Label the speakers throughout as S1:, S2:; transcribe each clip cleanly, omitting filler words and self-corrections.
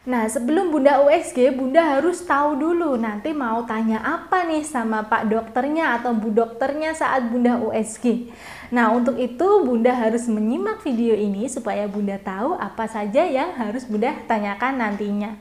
S1: Nah, sebelum Bunda USG, Bunda harus tahu dulu nanti mau tanya apa nih sama Pak dokternya atau Bu dokternya saat Bunda USG. Nah, untuk itu Bunda harus menyimak video ini supaya Bunda tahu apa saja yang harus Bunda tanyakan nantinya.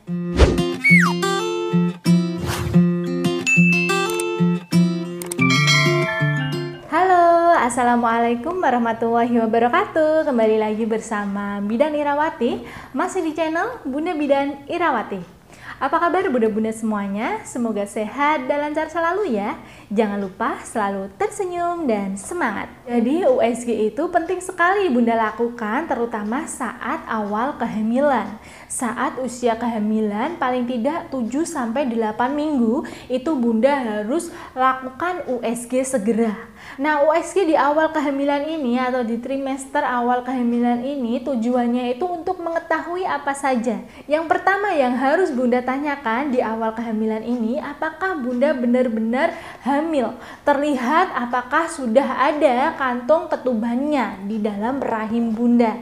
S1: Halo, Assalamualaikum warahmatullahi wabarakatuh. Kembali lagi bersama Bidan Irawati, masih di channel Bunda Bidan Irawati. Apa kabar bunda-bunda semuanya? Semoga sehat dan lancar selalu ya. Jangan lupa selalu tersenyum dan semangat. Jadi USG itu penting sekali Bunda lakukan terutama saat awal kehamilan. Saat usia kehamilan paling tidak 7-8 minggu itu Bunda harus lakukan USG segera. Nah, USG di awal kehamilan ini atau di trimester awal kehamilan ini tujuannya itu untuk mengetahui apa saja. Yang pertama yang harus Bunda tanyakan di awal kehamilan ini, apakah Bunda benar-benar hamil? Terlihat apakah sudah ada kantong ketubannya di dalam rahim Bunda.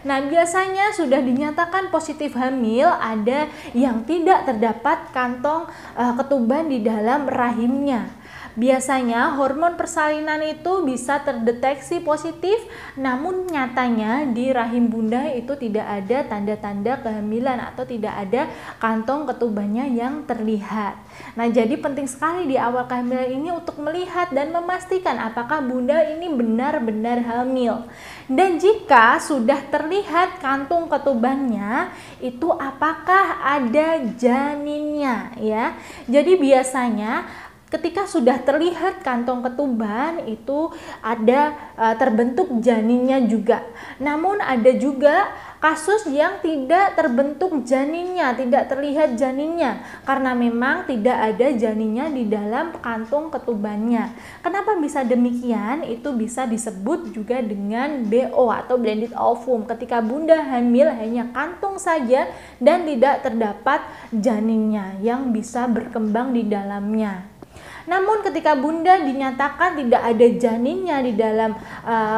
S1: Nah, biasanya sudah dinyatakan positif hamil, ada yang tidak terdapat kantong ketuban di dalam rahimnya. Biasanya hormon persalinan itu bisa terdeteksi positif, namun nyatanya di rahim Bunda itu tidak ada tanda-tanda kehamilan atau tidak ada kantong ketubannya yang terlihat. Nah, jadi penting sekali di awal kehamilan ini untuk melihat dan memastikan apakah Bunda ini benar-benar hamil. Dan jika sudah terlihat kantung ketubannya, itu apakah ada janinnya ya. Jadi biasanya ketika sudah terlihat kantong ketuban itu ada terbentuk janinnya juga. Namun ada juga kasus yang tidak terbentuk janinnya, tidak terlihat janinnya karena memang tidak ada janinnya di dalam kantung ketubannya. Kenapa bisa demikian? Itu bisa disebut juga dengan BO atau blended ovum. Ketika Bunda hamil hanya kantung saja dan tidak terdapat janinnya yang bisa berkembang di dalamnya. Namun ketika Bunda dinyatakan tidak ada janinnya di dalam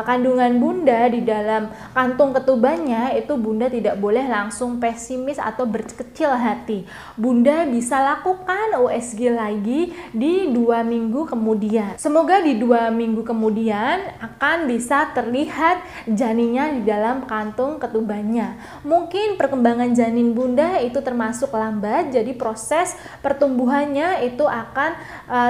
S1: kandungan Bunda, di dalam kantung ketubannya, itu Bunda tidak boleh langsung pesimis atau berkecil hati. Bunda bisa lakukan USG lagi di 2 minggu kemudian. Semoga di 2 minggu kemudian akan bisa terlihat janinnya di dalam kantung ketubannya. Mungkin perkembangan janin Bunda itu termasuk lambat, jadi proses pertumbuhannya itu akan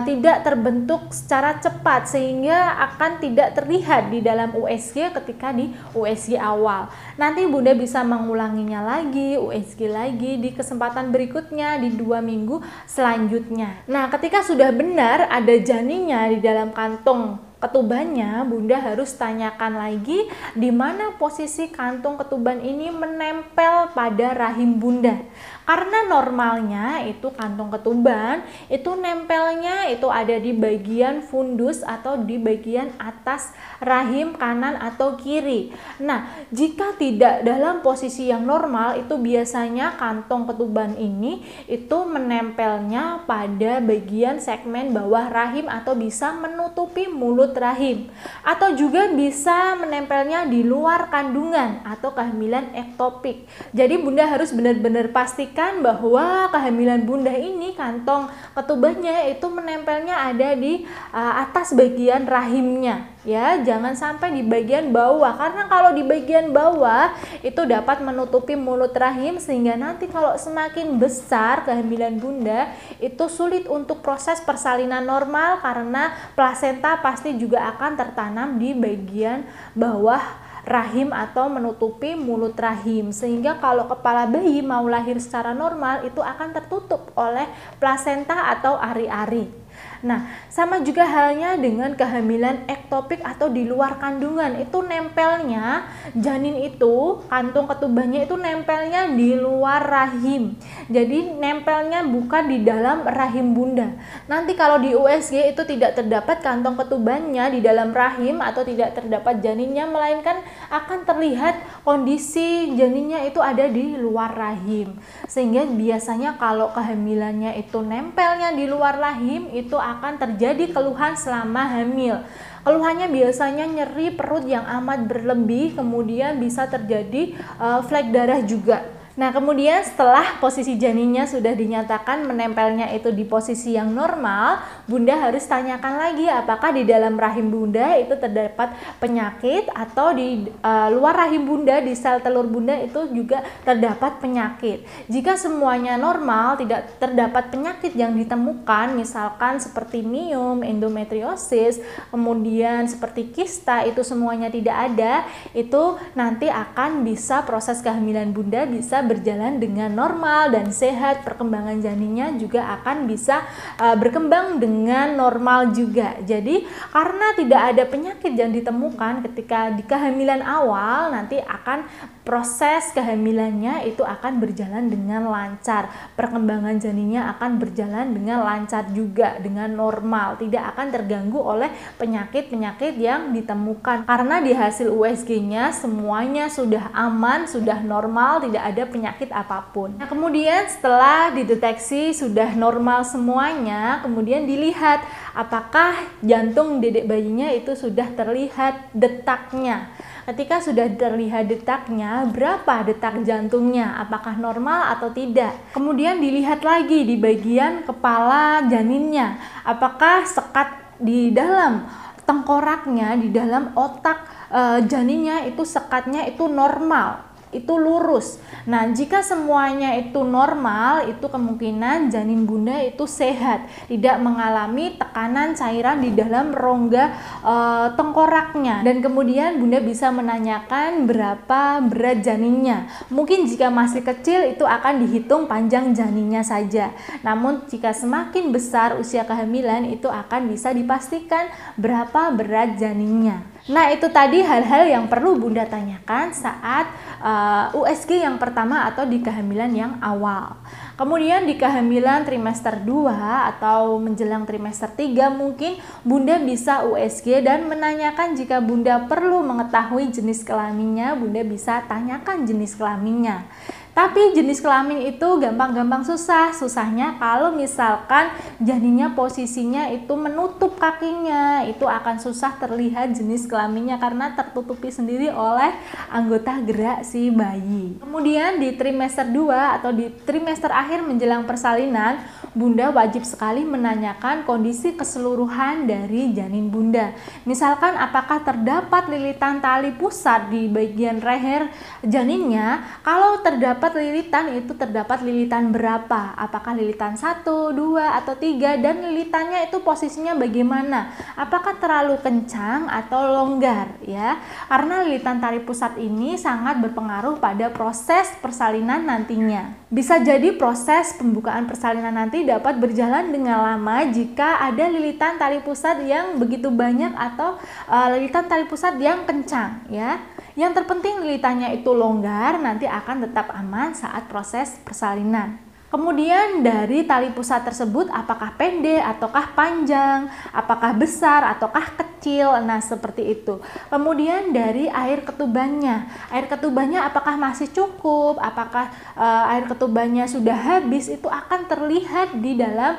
S1: tidak terbentuk secara cepat sehingga akan tidak terlihat di dalam USG ketika di USG awal. Nanti Bunda bisa mengulanginya lagi, USG lagi di kesempatan berikutnya di 2 minggu selanjutnya. Nah, ketika sudah benar ada janinnya di dalam kantong ketubannya, Bunda harus tanyakan lagi di mana posisi kantung ketuban ini menempel pada rahim Bunda. Karena normalnya itu kantung ketuban itu nempelnya itu ada di bagian fundus atau di bagian atas rahim kanan atau kiri. Nah, jika tidak dalam posisi yang normal itu biasanya kantong ketuban ini itu menempelnya pada bagian segmen bawah rahim atau bisa menutupi mulut rahim atau juga bisa menempelnya di luar kandungan atau kehamilan ektopik. Jadi Bunda harus benar-benar pastikan bahwa kehamilan Bunda ini kantong ketubannya itu menempelnya ada di atas bagian rahimnya ya, jangan sampai di bagian bawah karena kalau di bagian bawah itu dapat menutupi mulut rahim sehingga nanti kalau semakin besar kehamilan Bunda itu sulit untuk proses persalinan normal karena plasenta pasti juga akan tertanam di bagian bawah rahim atau menutupi mulut rahim sehingga kalau kepala bayi mau lahir secara normal itu akan tertutup oleh plasenta atau ari-ari. Nah, sama juga halnya dengan kehamilan ektopik atau di luar kandungan, itu nempelnya janin itu, kantung ketubannya itu nempelnya di luar rahim. Jadi nempelnya bukan di dalam rahim Bunda. Nanti kalau di USG itu tidak terdapat kantong ketubannya di dalam rahim atau tidak terdapat janinnya, melainkan akan terlihat kondisi janinnya itu ada di luar rahim. Sehingga biasanya kalau kehamilannya itu nempelnya di luar rahim itu akan terjadi keluhan selama hamil. Keluhannya biasanya nyeri perut yang amat berlebih, kemudian bisa terjadi flek darah juga. Nah, kemudian setelah posisi janinnya sudah dinyatakan menempelnya itu di posisi yang normal, Bunda harus tanyakan lagi apakah di dalam rahim Bunda itu terdapat penyakit atau di luar rahim Bunda, di sel telur Bunda itu juga terdapat penyakit. Jika semuanya normal, tidak terdapat penyakit yang ditemukan, misalkan seperti miom, endometriosis, kemudian seperti kista, itu semuanya tidak ada, itu nanti akan bisa proses kehamilan Bunda bisa berjalan dengan normal dan sehat, perkembangan janinnya juga akan bisa berkembang dengan normal juga. Jadi karena tidak ada penyakit yang ditemukan ketika di kehamilan awal, nanti akan proses kehamilannya itu akan berjalan dengan lancar, perkembangan janinnya akan berjalan dengan lancar juga, dengan normal, tidak akan terganggu oleh penyakit-penyakit yang ditemukan karena di hasil USG-nya semuanya sudah aman, sudah normal, tidak ada penyakit apapun. Nah, kemudian setelah dideteksi sudah normal semuanya, kemudian dilihat apakah jantung dedek bayinya itu sudah terlihat detaknya. Ketika sudah terlihat detaknya, berapa detak jantungnya, apakah normal atau tidak. Kemudian dilihat lagi di bagian kepala janinnya, apakah sekat di dalam tengkoraknya, di dalam otak janinnya itu sekatnya itu normal, itu lurus. Nah, jika semuanya itu normal, itu kemungkinan janin Bunda itu sehat, tidak mengalami tekanan cairan di dalam rongga tengkoraknya. Dan kemudian Bunda bisa menanyakan berapa berat janinnya. Mungkin jika masih kecil itu akan dihitung panjang janinnya saja. Namun jika semakin besar usia kehamilan itu akan bisa dipastikan berapa berat janinnya. Nah, itu tadi hal-hal yang perlu Bunda tanyakan saat USG yang pertama atau di kehamilan yang awal. Kemudian di kehamilan trimester 2 atau menjelang trimester 3 mungkin Bunda bisa USG dan menanyakan jika Bunda perlu mengetahui jenis kelaminnya, Bunda bisa tanyakan jenis kelaminnya. Tapi jenis kelamin itu gampang-gampang susah. Susahnya kalau misalkan janinnya posisinya itu menutup kakinya, itu akan susah terlihat jenis kelaminnya karena tertutupi sendiri oleh anggota gerak si bayi. Kemudian di trimester 2 atau di trimester akhir menjelang persalinan, Bunda wajib sekali menanyakan kondisi keseluruhan dari janin Bunda. Misalkan apakah terdapat lilitan tali pusat di bagian leher janinnya. Kalau terdapat lilitan, itu terdapat lilitan berapa? Apakah lilitan 1, 2, atau 3, dan lilitannya itu posisinya bagaimana? Apakah terlalu kencang atau longgar ya? Karena lilitan tali pusat ini sangat berpengaruh pada proses persalinan nantinya. Bisa jadi proses pembukaan persalinan nanti dapat berjalan dengan lama jika ada lilitan tali pusat yang begitu banyak atau lilitan tali pusat yang kencang ya. Yang terpenting lilitannya itu longgar, nanti akan tetap aman saat proses persalinan. Kemudian dari tali pusat tersebut apakah pendek ataukah panjang, apakah besar ataukah kecil, nah seperti itu. Kemudian dari air ketubannya apakah masih cukup, apakah air ketubannya sudah habis, itu akan terlihat di dalam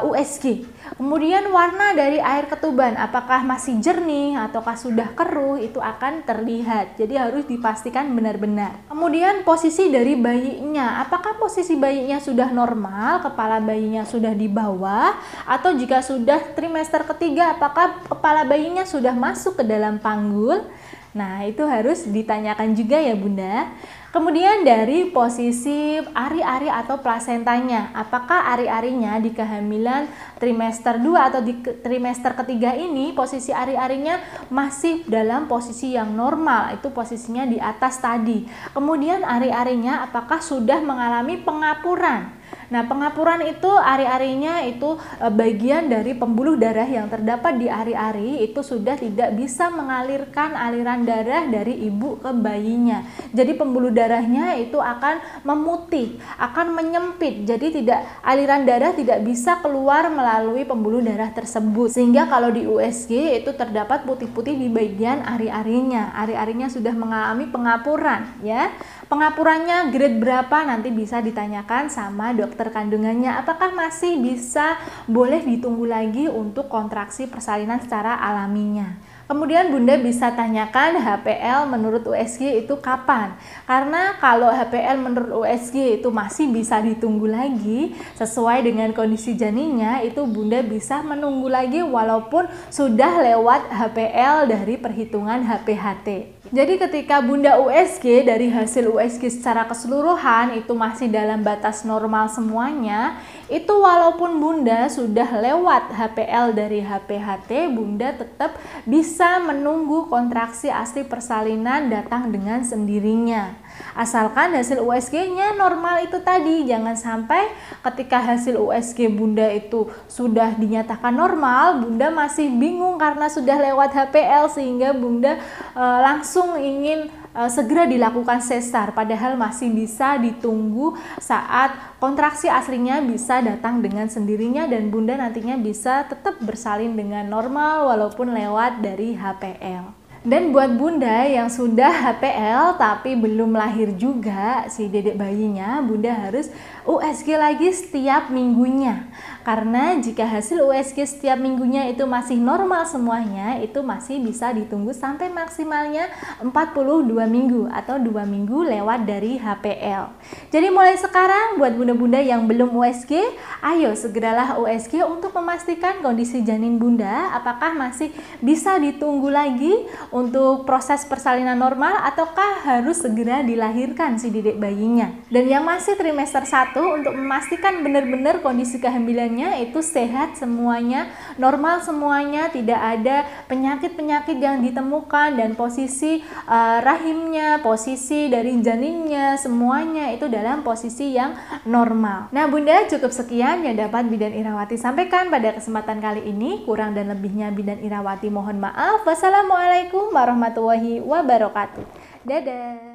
S1: USG. Kemudian warna dari air ketuban apakah masih jernih ataukah sudah keruh, itu akan terlihat. Jadi harus dipastikan benar-benar. Kemudian posisi dari bayinya, apakah posisi bayinya sudah normal, kepala bayinya sudah di bawah, atau jika sudah trimester ketiga apakah kepala bayinya sudah masuk ke dalam panggul. Nah, itu harus ditanyakan juga ya Bunda. Kemudian dari posisi ari-ari atau plasentanya, apakah ari-arinya di kehamilan trimester 2 atau di trimester ketiga ini posisi ari-arinya masih dalam posisi yang normal, itu posisinya di atas tadi. Kemudian ari-arinya apakah sudah mengalami pengapuran. Nah, pengapuran itu ari-arinya itu bagian dari pembuluh darah yang terdapat di ari-ari itu sudah tidak bisa mengalirkan aliran darah dari ibu ke bayinya. Jadi pembuluh darahnya itu akan memutih, akan menyempit. Jadi aliran darah tidak bisa keluar melalui pembuluh darah tersebut. Sehingga kalau di USG itu terdapat putih-putih di bagian ari-arinya. Ari-arinya sudah mengalami pengapuran ya. Pengapurannya grade berapa nanti bisa ditanyakan sama dokter kandungannya, apakah masih bisa boleh ditunggu lagi untuk kontraksi persalinan secara alaminya. Kemudian Bunda bisa tanyakan HPL menurut USG itu kapan. Karena kalau HPL menurut USG itu masih bisa ditunggu lagi sesuai dengan kondisi janinnya, itu Bunda bisa menunggu lagi walaupun sudah lewat HPL dari perhitungan HPHT. Jadi ketika Bunda USG dari hasil USG secara keseluruhan itu masih dalam batas normal semuanya, itu walaupun Bunda sudah lewat HPL dari HPHT, Bunda tetap bisa menunggu kontraksi asli persalinan datang dengan sendirinya. Asalkan hasil USG-nya normal itu tadi, jangan sampai ketika hasil USG Bunda itu sudah dinyatakan normal, Bunda masih bingung karena sudah lewat HPL sehingga Bunda langsung ingin segera dilakukan sesar, padahal masih bisa ditunggu saat kontraksi aslinya bisa datang dengan sendirinya dan Bunda nantinya bisa tetap bersalin dengan normal walaupun lewat dari HPL. Dan buat Bunda yang sudah HPL tapi belum lahir juga si dedek bayinya, Bunda harus USG lagi setiap minggunya. Karena jika hasil USG setiap minggunya itu masih normal semuanya, itu masih bisa ditunggu sampai maksimalnya 42 minggu atau 2 minggu lewat dari HPL. Jadi mulai sekarang buat Bunda-Bunda yang belum USG, ayo segeralah USG untuk memastikan kondisi janin Bunda apakah masih bisa ditunggu lagi untuk proses persalinan normal ataukah harus segera dilahirkan si dedek bayinya. Dan yang masih trimester 1 untuk memastikan benar-benar kondisi kehamilannya itu sehat semuanya, normal semuanya, tidak ada penyakit-penyakit yang ditemukan dan posisi rahimnya, posisi dari janinnya, semuanya itu dalam posisi yang normal. Nah Bunda, cukup sekian yang dapat Bidan Irawati sampaikan pada kesempatan kali ini. Kurang dan lebihnya Bidan Irawati mohon maaf. Wassalamualaikum warahmatullahi wabarakatuh. Dadah.